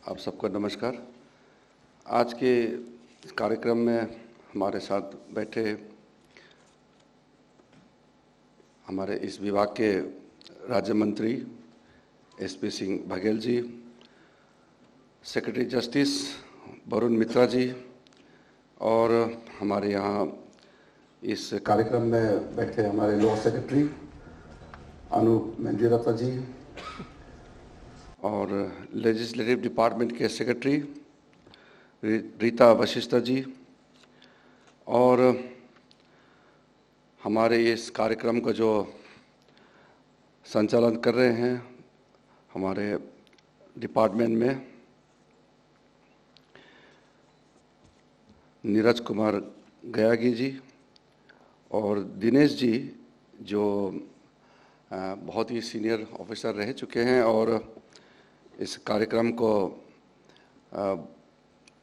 आप सबको नमस्कार। आज के कार्यक्रम में हमारे साथ बैठे हमारे इस विभाग के राज्य मंत्री SP Singh Baghel ji, secretary justice Varun मित्रा जी और हमारे यहाँ इस कार्यक्रम में बैठे हमारे लॉ सेक्रेटरी अनूप मेंदिरत्ता जी और लेजिस्लेटिव डिपार्टमेंट के सेक्रेटरी रीता वशिष्ठ जी और हमारे इस कार्यक्रम का जो संचालन कर रहे हैं हमारे डिपार्टमेंट में नीरज कुमार गयागी जी और दिनेश जी जो बहुत ही सीनियर ऑफिसर रह चुके हैं और इस कार्यक्रम को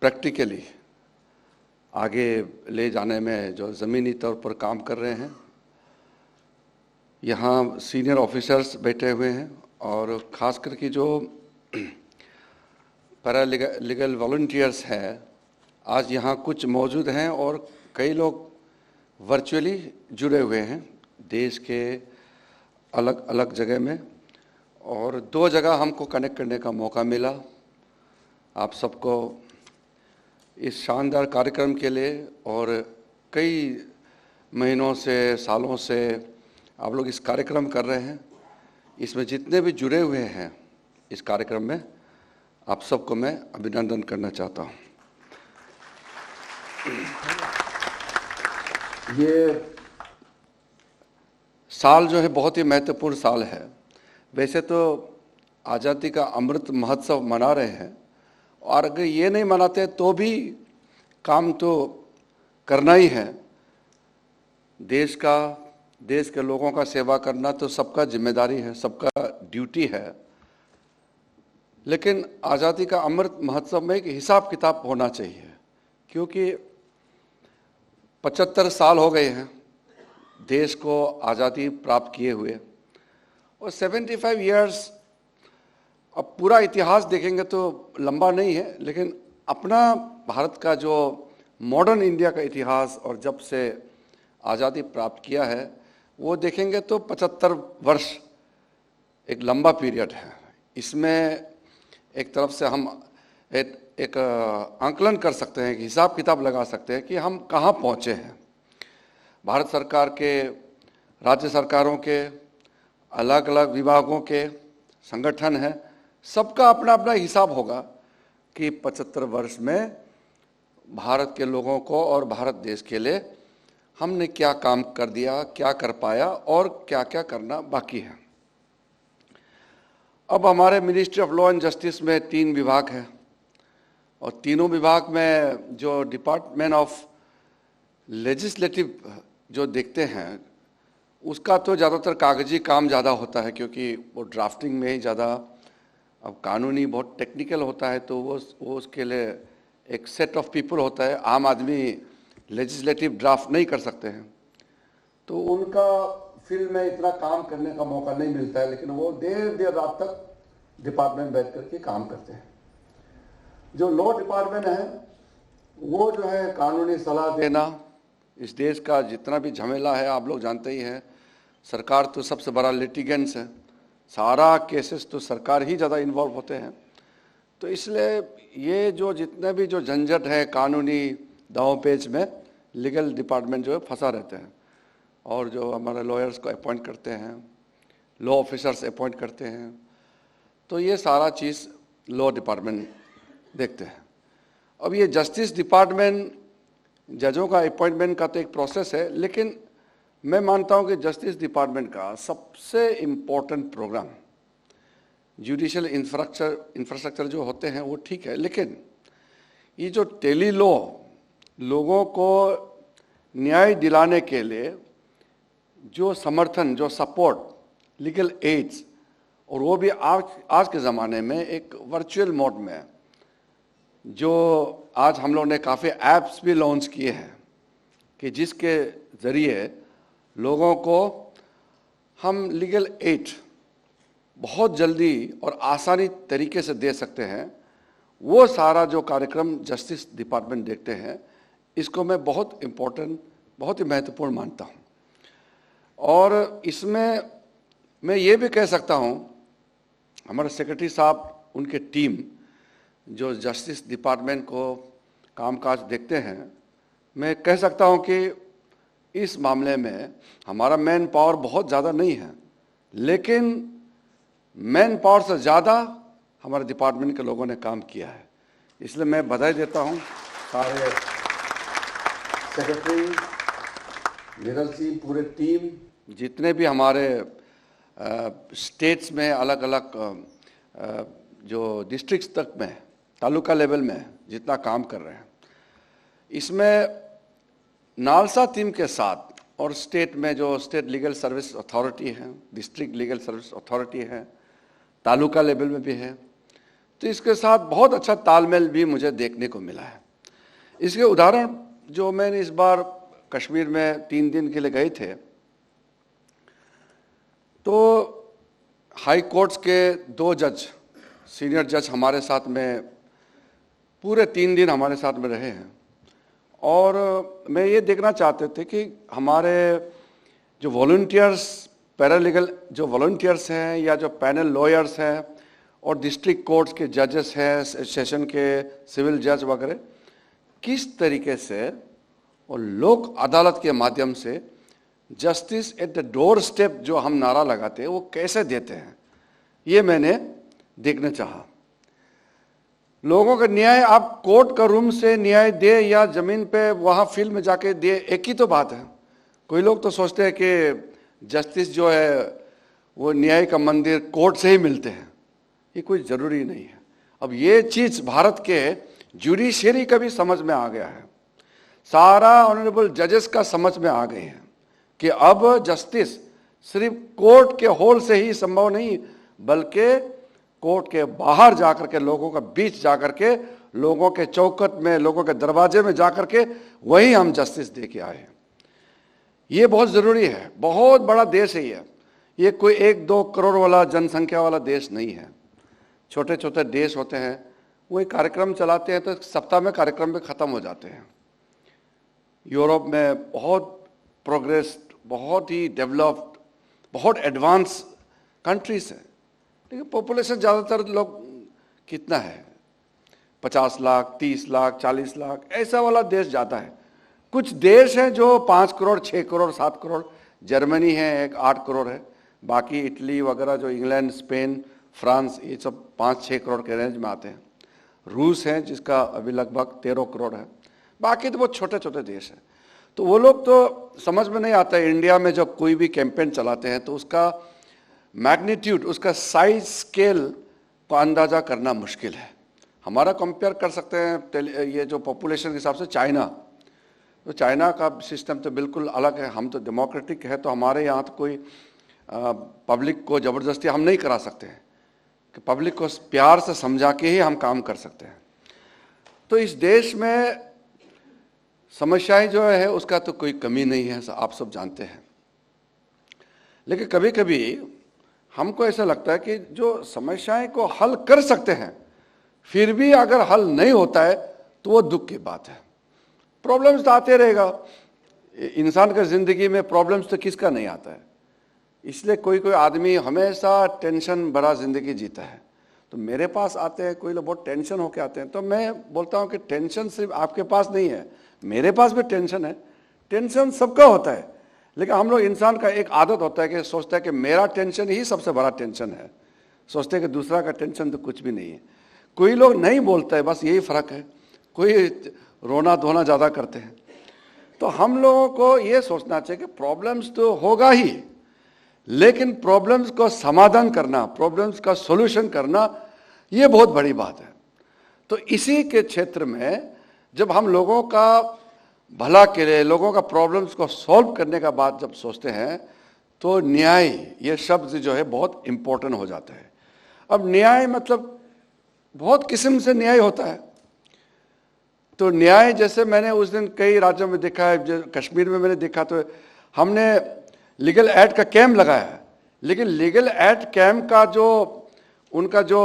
प्रैक्टिकली आगे ले जाने में जो ज़मीनी तौर पर काम कर रहे हैं। यहाँ सीनियर ऑफिसर्स बैठे हुए हैं और ख़ास करके जो पैरा लीगल वॉलंटियर्स हैं आज यहाँ कुछ मौजूद हैं और कई लोग वर्चुअली जुड़े हुए हैं देश के अलग अलग जगह में और 2 जगह हमको कनेक्ट करने का मौका मिला। आप सबको इस शानदार कार्यक्रम के लिए और कई महीनों से सालों से आप लोग इस कार्यक्रम कर रहे हैं, इसमें जितने भी जुड़े हुए हैं इस कार्यक्रम में आप सबको मैं अभिनंदन करना चाहता हूँ। ये साल जो है बहुत ही महत्वपूर्ण साल है। वैसे तो आज़ादी का अमृत महोत्सव मना रहे हैं और अगर ये नहीं मनाते तो भी काम तो करना ही है। देश के लोगों का सेवा करना तो सबका जिम्मेदारी है, सबका ड्यूटी है। लेकिन आज़ादी का अमृत महोत्सव में एक हिसाब किताब होना चाहिए क्योंकि 75 साल हो गए हैं देश को आज़ादी प्राप्त किए हुए और 75 इयर्स। अब पूरा इतिहास देखेंगे तो लंबा नहीं है, लेकिन अपना भारत का जो मॉडर्न इंडिया का इतिहास और जब से आज़ादी प्राप्त किया है वो देखेंगे तो 75 वर्ष एक लंबा पीरियड है। इसमें एक तरफ से हम एक आंकलन कर सकते हैं कि हिसाब किताब लगा सकते हैं कि हम कहाँ पहुँचे हैं। भारत सरकार के, राज्य सरकारों के, अलग अलग विभागों के संगठन हैं, सबका अपना अपना हिसाब होगा कि 75 वर्ष में भारत के लोगों को और भारत देश के लिए हमने क्या काम कर दिया, क्या कर पाया और क्या क्या करना बाकी है। अब हमारे ministry of law and justice में 3 विभाग हैं और तीनों विभाग में जो डिपार्टमेंट ऑफ लेजिस्लेटिव जो देखते हैं उसका तो ज़्यादातर कागजी काम ज़्यादा होता है क्योंकि वो ड्राफ्टिंग में ही ज़्यादा, अब कानूनी बहुत टेक्निकल होता है तो वो उसके लिए एक सेट ऑफ पीपल होता है। आम आदमी लेजिस्लेटिव ड्राफ्ट नहीं कर सकते हैं तो उनका फील्ड में इतना काम करने का मौका नहीं मिलता है, लेकिन वो देर रात तक डिपार्टमेंट बैठ करके काम करते हैं। जो लॉ डिपार्टमेंट है वो जो है कानूनी सलाह देना, इस देश का जितना भी झमेला है आप लोग जानते ही हैं। सरकार तो सबसे बड़ा लिटिगेंट्स है, सारा केसेस तो सरकार ही ज़्यादा इन्वॉल्व होते हैं। तो इसलिए ये जो जितने भी जो झंझट है कानूनी दांव पेच में लीगल डिपार्टमेंट जो है फंसा रहते हैं और जो हमारे लॉयर्स को अपॉइंट करते हैं, लॉ ऑफिसर्स अपॉइंट करते हैं, तो ये सारा चीज़ लॉ डिपार्टमेंट देखते हैं। अब ये जस्टिस डिपार्टमेंट जजों का अपॉइंटमेंट का तो एक प्रोसेस है, लेकिन मैं मानता हूं कि जस्टिस डिपार्टमेंट का सबसे इम्पोर्टेंट प्रोग्राम जुडिशियल इंफ्रास्ट्रक्चर जो होते हैं वो ठीक है, लेकिन ये जो टेली लॉ लोगों को न्याय दिलाने के लिए जो समर्थन, जो सपोर्ट, लीगल एड्स, और वो भी आज के ज़माने में एक वर्चुअल मोड में, जो आज हम लोग ने काफ़ी ऐप्स भी लॉन्च किए हैं कि जिसके ज़रिए लोगों को हम लीगल एड बहुत जल्दी और आसानी तरीके से दे सकते हैं वो सारा जो कार्यक्रम जस्टिस डिपार्टमेंट देखते हैं, इसको मैं बहुत इम्पोर्टेंट, बहुत ही महत्वपूर्ण मानता हूँ। और इसमें मैं ये भी कह सकता हूँ, हमारे सेक्रेटरी साहब, उनके टीम जो जस्टिस डिपार्टमेंट को कामकाज देखते हैं, मैं कह सकता हूँ कि इस मामले में हमारा मैन पावर बहुत ज़्यादा नहीं है, लेकिन मैन पावर से ज़्यादा हमारे डिपार्टमेंट के लोगों ने काम किया है। इसलिए मैं बधाई देता हूँ सारे सेक्रेटरी, नीरज सिंह, पूरे टीम, जितने भी हमारे स्टेट्स में अलग अलग जो डिस्ट्रिक्ट्स तक में, तालुका लेवल में जितना काम कर रहे हैं। इसमें नालसा टीम के साथ और स्टेट में जो स्टेट लीगल सर्विस अथॉरिटी है, डिस्ट्रिक्ट लीगल सर्विस अथॉरिटी है, तालुका लेवल में भी है, तो इसके साथ बहुत अच्छा तालमेल भी मुझे देखने को मिला है। इसके उदाहरण जो मैंने इस बार कश्मीर में 3 दिन के लिए गए थे, तो हाई कोर्ट्स के 2 जज, सीनियर जज हमारे साथ में पूरे 3 दिन हमारे साथ में रहे हैं। और मैं ये देखना चाहते थे कि हमारे जो वॉलंटियर्स, पैरालीगल जो वॉलंटियर्स हैं या जो पैनल लॉयर्स हैं और डिस्ट्रिक्ट कोर्ट्स के जजेस हैं, सेशन के सिविल जज वगैरह, किस तरीके से और लोक अदालत के माध्यम से justice at the door step जो हम नारा लगाते हैं वो कैसे देते हैं, ये मैंने देखना चाहा। लोगों का न्याय आप कोर्ट का रूम से न्याय दे या जमीन पे वहाँ फील्ड में जाके दे, एक ही तो बात है। कोई लोग तो सोचते हैं कि जस्टिस जो है वो न्याय का मंदिर कोर्ट से ही मिलते हैं, ये कोई ज़रूरी नहीं है। अब ये चीज़ भारत के जुडिशरी का भी समझ में आ गया है, सारा ऑनरेबल जजेस का समझ में आ गए हैं कि अब जस्टिस सिर्फ कोर्ट के हॉल से ही संभव नहीं, बल्कि कोर्ट के बाहर जाकर के, लोगों का बीच जाकर के, लोगों के चौखट में, लोगों के दरवाजे में जाकर के वही हम जस्टिस दे के आए हैं। ये बहुत ज़रूरी है। बहुत बड़ा देश है ये कोई 1-2 करोड़ वाला जनसंख्या वाला देश नहीं है। छोटे छोटे देश होते हैं, वो एक कार्यक्रम चलाते हैं तो सप्ताह में कार्यक्रम में ख़त्म हो जाते हैं। यूरोप में बहुत प्रोग्रेस, बहुत ही डेवलप्ड, बहुत एडवांस कंट्रीज हैं, लेकिन पॉपुलेशन ज़्यादातर लोग कितना है, 50 लाख, 30 लाख, 40 लाख, ऐसा वाला देश ज़्यादा है। कुछ देश हैं जो 5 करोड़, 6 करोड़, 7 करोड़, जर्मनी है एक 8 करोड़ है, बाकी इटली वगैरह जो इंग्लैंड, स्पेन, फ्रांस, ये सब 5-6 करोड़ के रेंज में आते हैं। रूस है जिसका अभी लगभग 13 करोड़ है, बाकी तो बहुत छोटे छोटे देश हैं। तो वो लोग तो समझ में नहीं आता है, इंडिया में जब कोई भी कैंपेन चलाते हैं तो उसका मैग्नीट्यूड, उसका साइज, स्केल को अंदाज़ा करना मुश्किल है। हमारा कंपेयर कर सकते हैं ये जो पॉपुलेशन के हिसाब से चाइना, तो चाइना का सिस्टम तो बिल्कुल अलग है। हम तो डेमोक्रेटिक है, तो हमारे यहाँ तो कोई पब्लिक को ज़बरदस्ती हम नहीं करा सकते हैं, कि पब्लिक को प्यार से समझा के ही हम काम कर सकते हैं। तो इस देश में समस्याएं जो है उसका तो कोई कमी नहीं है, आप सब जानते हैं। लेकिन कभी कभी हमको ऐसा लगता है कि जो समस्याएं को हल कर सकते हैं, फिर भी अगर हल नहीं होता है तो वो दुख की बात है। प्रॉब्लम्स तो आते रहेगा, इंसान का ज़िंदगी में प्रॉब्लम्स तो किसका नहीं आता है। इसलिए कोई कोई आदमी हमेशा टेंशन भरा ज़िंदगी जीता है। तो मेरे पास आते हैं कोई लोग बहुत टेंशन होके आते हैं, तो मैं बोलता हूँ कि टेंशन सिर्फ आपके पास नहीं है, मेरे पास भी टेंशन है। टेंशन सबका होता है, लेकिन हम लोग, इंसान का एक आदत होता है कि सोचता है कि मेरा टेंशन ही सबसे बड़ा टेंशन है, सोचते हैं कि दूसरा का टेंशन तो कुछ भी नहीं है। कोई लोग नहीं बोलते हैं, बस यही फ़र्क है। कोई रोना धोना ज़्यादा करते हैं। तो हम लोगों को ये सोचना चाहिए कि प्रॉब्लम्स तो होगा ही, लेकिन प्रॉब्लम्स को समाधान करना, प्रॉब्लम्स का सॉल्यूशन करना, ये बहुत बड़ी बात है। तो इसी के क्षेत्र में जब हम लोगों का भला के लिए, लोगों का प्रॉब्लम्स को सॉल्व करने का बात जब सोचते हैं, तो न्याय, ये शब्द जो है बहुत इम्पोर्टेंट हो जाता है। अब न्याय मतलब बहुत किस्म से न्याय होता है। तो न्याय जैसे मैंने उस दिन कई राज्यों में देखा है, जो कश्मीर में मैंने देखा, तो हमने लीगल एड का कैंप लगाया, लेकिन लीगल एड कैंप का जो उनका जो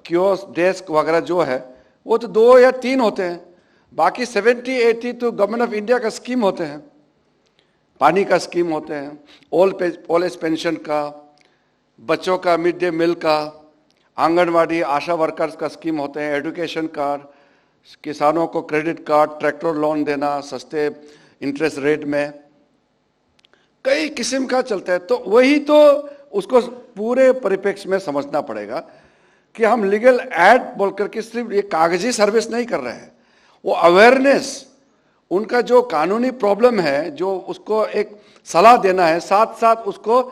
कियोस्क डेस्क वगैरह जो है, वो तो 2 या 3 होते हैं, बाकी 70-80 तो गवर्नमेंट ऑफ इंडिया का स्कीम होते हैं, पानी का स्कीम होते हैं, ओल्ड एज पेंशन का, बच्चों का मिड डे मील का, आंगनवाड़ी आशा वर्कर्स का स्कीम होते हैं, एजुकेशन कार्ड, किसानों को क्रेडिट कार्ड, ट्रैक्टर लोन देना सस्ते इंटरेस्ट रेट में, कई किस्म का चलता है। तो वही तो उसको पूरे परिप्रेक्ष्य में समझना पड़ेगा कि हम लीगल एड बोलकर के सिर्फ ये कागजी सर्विस नहीं कर रहे हैं, वो अवेयरनेस, उनका जो कानूनी प्रॉब्लम है जो उसको एक सलाह देना है, साथ साथ उसको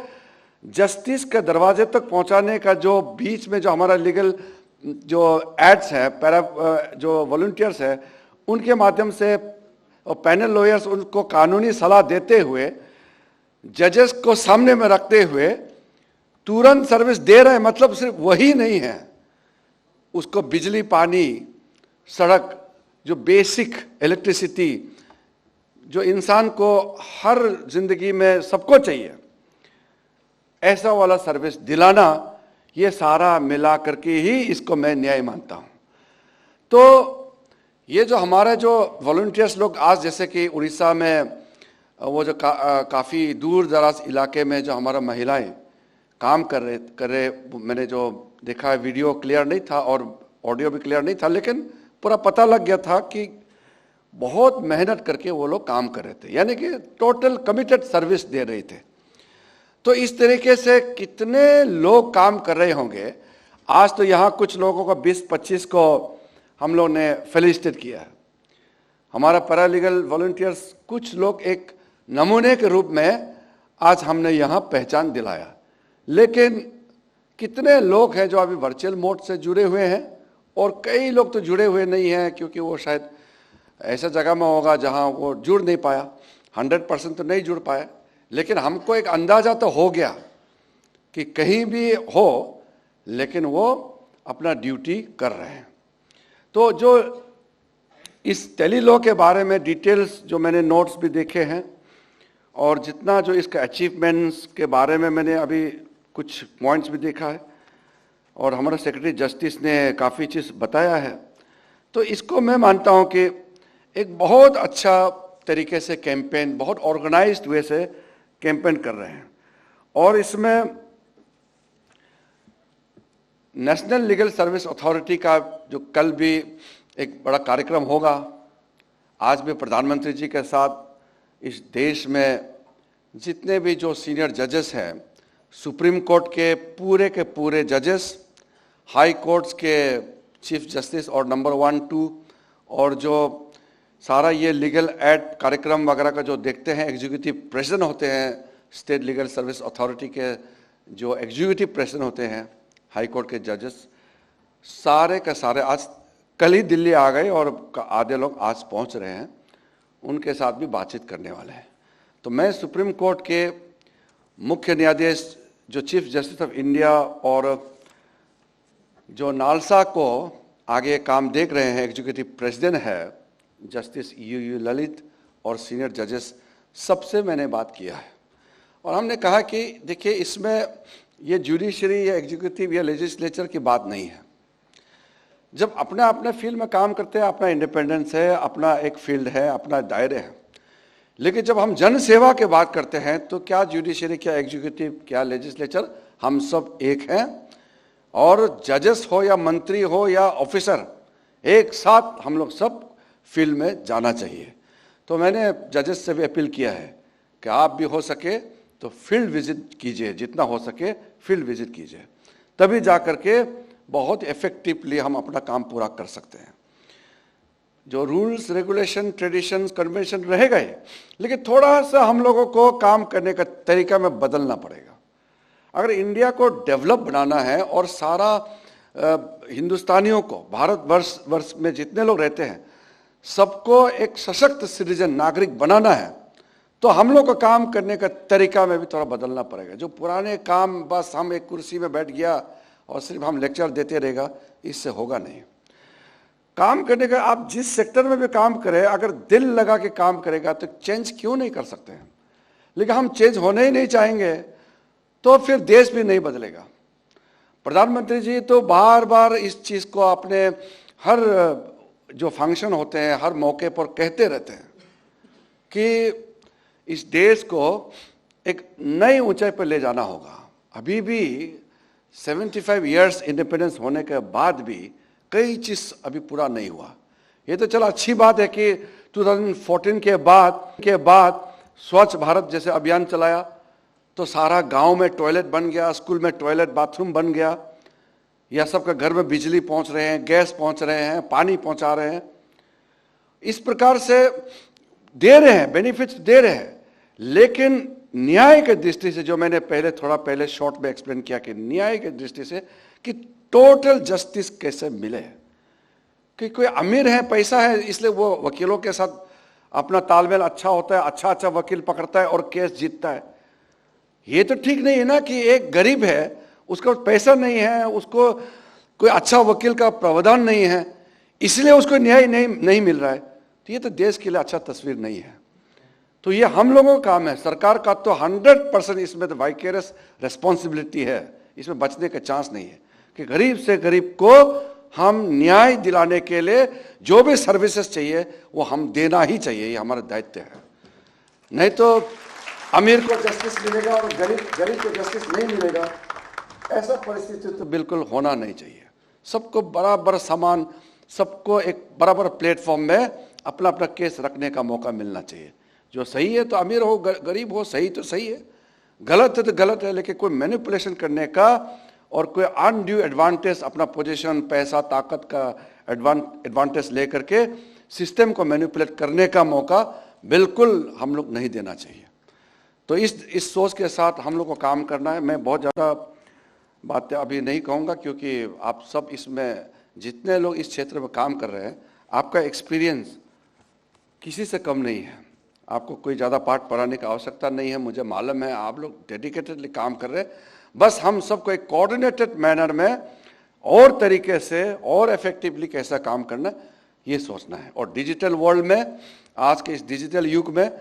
जस्टिस के दरवाजे तक पहुंचाने का जो बीच में जो हमारा लीगल जो एड्स है, जो वॉलंटियर्स है, उनके माध्यम से और पैनल लॉयर्स उनको कानूनी सलाह देते हुए, जजेस को सामने में रखते हुए तुरंत सर्विस दे रहे हैं। मतलब सिर्फ वही नहीं है, उसको बिजली, पानी, सड़क, जो बेसिक इलेक्ट्रिसिटी जो इंसान को हर जिंदगी में सबको चाहिए, ऐसा वाला सर्विस दिलाना, ये सारा मिला करके ही इसको मैं न्याय मानता हूं। तो ये जो हमारे जो वॉलंटियर्स लोग आज, जैसे कि उड़ीसा में वो जो काफ़ी दूर दराज इलाके में जो हमारा महिलाएं काम कर रहे, मैंने जो देखा है, वीडियो क्लियर नहीं था और ऑडियो भी क्लियर नहीं था, लेकिन पूरा पता लग गया था कि बहुत मेहनत करके वो लोग काम कर रहे थे, यानी कि टोटल कमिटेड सर्विस दे रहे थे। तो इस तरीके से कितने लोग काम कर रहे होंगे। आज तो यहाँ कुछ लोगों को 20-25 को हम लोग ने फेलिसिटेट किया है। हमारा पैरालीगल वॉलंटियर्स कुछ लोग एक नमूने के रूप में आज हमने यहाँ पहचान दिलाया, लेकिन कितने लोग हैं जो अभी वर्चुअल मोड से जुड़े हुए हैं, और कई लोग तो जुड़े हुए नहीं हैं क्योंकि वो शायद ऐसा जगह में होगा जहाँ वो जुड़ नहीं पाया, 100% तो नहीं जुड़ पाया, लेकिन हमको एक अंदाज़ा तो हो गया कि कहीं भी हो, लेकिन वो अपना ड्यूटी कर रहे हैं। तो जो इस टेली लॉ के बारे में डिटेल्स जो मैंने नोट्स भी देखे हैं, और जितना जो इसका अचीवमेंट्स के बारे में मैंने अभी कुछ पॉइंट्स भी देखा है, और हमारा सेक्रेटरी जस्टिस ने काफ़ी चीज़ बताया है, तो इसको मैं मानता हूं कि एक बहुत अच्छा तरीके से कैंपेन, बहुत ऑर्गेनाइज्ड वे से कैंपेन कर रहे हैं। और इसमें नेशनल लीगल सर्विस अथॉरिटी का जो कल भी एक बड़ा कार्यक्रम होगा, आज भी प्रधानमंत्री जी के साथ इस देश में जितने भी जो सीनियर जजेस हैं, सुप्रीम कोर्ट के पूरे जजेस, हाई कोर्ट्स के चीफ जस्टिस और नंबर 1, 2, और जो सारा ये लीगल एड कार्यक्रम वगैरह का जो देखते हैं, एग्जीक्यूटिव प्रेसिडेंट होते हैं स्टेट लीगल सर्विस अथॉरिटी के, जो एग्जीक्यूटिव प्रेसिडेंट होते हैं हाई कोर्ट के जजेस, सारे का सारे आज कल ही दिल्ली आ गए और आधे लोग आज पहुंच रहे हैं, उनके साथ भी बातचीत करने वाले हैं। तो मैं सुप्रीम कोर्ट के मुख्य न्यायाधीश जो चीफ जस्टिस ऑफ इंडिया और जो नालसा को आगे काम देख रहे हैं, एग्जीक्यूटिव प्रेसिडेंट है जस्टिस यू ललित और सीनियर जजेस, सबसे मैंने बात किया है। और हमने कहा कि देखिए, इसमें ये जुडिशरी या एग्जीक्यूटिव या लेजिस्लेचर की बात नहीं है। जब अपने अपने फील्ड में काम करते हैं, अपना इंडिपेंडेंस है, अपना एक फील्ड है, अपना दायरे है, लेकिन जब हम जन सेवा की बात करते हैं तो क्या जुडिशरी, क्या एग्जीक्यूटिव, क्या लेजिस्लेचर, हम सब एक हैं। और जजेस हो या मंत्री हो या ऑफिसर, एक साथ हम लोग सब फील्ड में जाना चाहिए। तो मैंने जजेस से भी अपील किया है कि आप भी हो सके तो फील्ड विजिट कीजिए, जितना हो सके फील्ड विजिट कीजिए, तभी जा कर के बहुत इफेक्टिवली हम अपना काम पूरा कर सकते हैं। जो रूल्स, रेगुलेशन, ट्रेडिशंस, कन्वेंशन रहेगा ही, लेकिन थोड़ा सा हम लोगों को काम करने का तरीका में बदलना पड़ेगा। अगर इंडिया को डेवलप बनाना है और सारा हिंदुस्तानियों को, भारतवर्ष में जितने लोग रहते हैं, सबको एक सशक्त सिटीजन, नागरिक बनाना है, तो हम लोग को काम करने का तरीका में भी थोड़ा बदलना पड़ेगा। जो पुराने काम, बस हम एक कुर्सी में बैठ गया और सिर्फ हम लेक्चर देते रहेगा, इससे होगा नहीं। काम करने का, आप जिस सेक्टर में भी काम करें, अगर दिल लगा के काम करेगा तो चेंज क्यों नहीं कर सकते हैं। लेकिन हम चेंज होने ही नहीं चाहेंगे तो फिर देश भी नहीं बदलेगा। प्रधानमंत्री जी तो बार बार इस चीज़ को अपने हर जो फंक्शन होते हैं, हर मौके पर कहते रहते हैं कि इस देश को एक नई ऊंचाई पर ले जाना होगा। अभी भी 75 इयर्स इंडिपेंडेंस होने के बाद भी कई चीज़ अभी पूरा नहीं हुआ। ये तो चलो अच्छी बात है कि 2014 के बाद स्वच्छ भारत जैसे अभियान चलाया तो सारा गांव में टॉयलेट बन गया, स्कूल में टॉयलेट बाथरूम बन गया, या सबके घर में बिजली पहुंच रहे हैं, गैस पहुंच रहे हैं, पानी पहुंचा रहे हैं। इस प्रकार से दे रहे हैं, बेनिफिट्स दे रहे हैं, लेकिन न्याय के दृष्टि से, जो मैंने थोड़ा पहले शॉर्ट में एक्सप्लेन किया कि न्याय के दृष्टि से कि टोटल जस्टिस कैसे मिले। कि कोई अमीर है, पैसा है, इसलिए वो वकीलों के साथ अपना तालमेल अच्छा होता है, अच्छा वकील पकड़ता है और केस जीतता है। ये तो ठीक नहीं है ना कि एक गरीब है, उसका पैसा नहीं है, उसको कोई अच्छा वकील का प्रावधान नहीं है, इसलिए उसको न्याय नहीं मिल रहा है। तो ये तो देश के लिए अच्छा तस्वीर नहीं है। तो ये हम लोगों का काम है। सरकार का तो 100% इसमें तो वाइकेरियस रिस्पॉन्सिबिलिटी है, इसमें बचने का चांस नहीं है कि गरीब से गरीब को हम न्याय दिलाने के लिए जो भी सर्विसेज चाहिए वो हम देना ही चाहिए, ये हमारा दायित्व है। नहीं तो अमीर को जस्टिस मिलेगा और गरीब को जस्टिस नहीं मिलेगा, ऐसा परिस्थिति तो बिल्कुल होना नहीं चाहिए। सबको बराबर समान, सबको एक बराबर प्लेटफॉर्म में अपना अपना केस रखने का मौका मिलना चाहिए। जो सही है तो अमीर हो, गरीब हो, सही तो सही है, गलत है तो गलत है, लेकिन कोई मैनिपुलेशन करने का और कोई अनड्यू एडवांटेज, अपना पोजीशन, पैसा, ताकत का एडवांटेज लेकर के सिस्टम को मैनिपुलेट करने का मौका बिल्कुल हम लोग नहीं देना चाहिए। तो इस सोच के साथ हम लोग को काम करना है। मैं बहुत ज़्यादा बातें अभी नहीं कहूँगा क्योंकि आप सब इसमें जितने लोग इस क्षेत्र में काम कर रहे हैं, आपका एक्सपीरियंस किसी से कम नहीं है। आपको कोई ज़्यादा पाठ पढ़ाने की आवश्यकता नहीं है। मुझे मालूम है आप लोग डेडिकेटेडली काम कर रहे हैं। बस हम सबको एक कोऑर्डिनेटेड मैनर में और तरीके से और इफेक्टिवली कैसा काम करना, ये सोचना है। और डिजिटल वर्ल्ड में, आज के इस डिजिटल युग में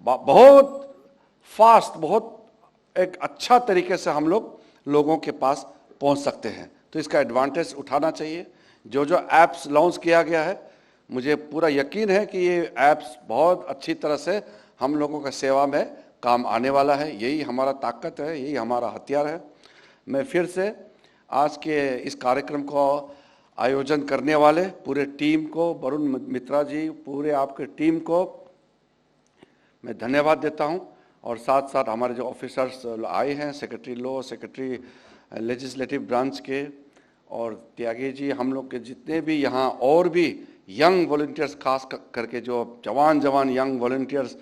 बहुत फास्ट, बहुत एक अच्छा तरीके से हम लोगों के पास पहुंच सकते हैं। तो इसका एडवांटेज उठाना चाहिए। जो ऐप्स लॉन्च किया गया है, मुझे पूरा यकीन है कि ये ऐप्स बहुत अच्छी तरह से हम लोगों का सेवा में काम आने वाला है। यही हमारा ताकत है, यही हमारा हथियार है। मैं फिर से आज के इस कार्यक्रम को आयोजन करने वाले पूरे टीम को, वरुण मित्रा जी, पूरे आपके टीम को मैं धन्यवाद देता हूं। और साथ साथ हमारे जो ऑफिसर्स आए हैं, secretary law, secretary legislative branch के, और त्यागी जी, हम लोग के जितने भी यहाँ और भी यंग वॉलंटियर्स, खास करके जो जवान यंग वॉलंटियर्स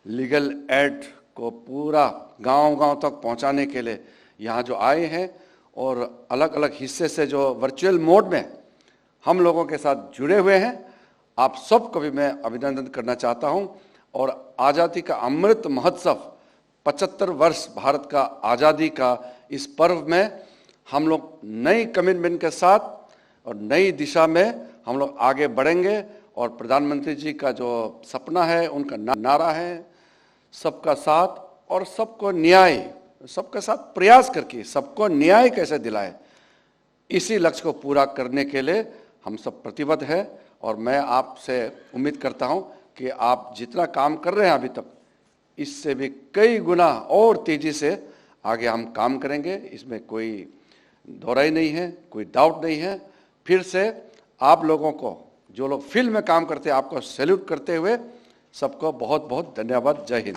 लीगल एड को पूरा गांव तक पहुंचाने के लिए यहाँ जो आए हैं, और अलग अलग हिस्से से जो वर्चुअल मोड में हम लोगों के साथ जुड़े हुए हैं, आप सबको भी मैं अभिनंदन करना चाहता हूं। और आज़ादी का अमृत महोत्सव, 75 वर्ष भारत का आज़ादी का इस पर्व में हम लोग नई कमिटमेंट के साथ और नई दिशा में हम लोग आगे बढ़ेंगे। और प्रधानमंत्री जी का जो सपना है, उनका नारा है सबका साथ और सबको न्याय, सबके साथ प्रयास करके सबको न्याय कैसे दिलाए, इसी लक्ष्य को पूरा करने के लिए हम सब प्रतिबद्ध हैं। और मैं आपसे उम्मीद करता हूं कि आप जितना काम कर रहे हैं अभी तक, इससे भी कई गुना और तेजी से आगे हम काम करेंगे। इसमें कोई दोहराई नहीं है, कोई डाउट नहीं है। फिर से आप लोगों को, जो लोग फील्ड में काम करते हैं, आपको सैल्यूट करते हुए सबको बहुत बहुत धन्यवाद। जय हिंद।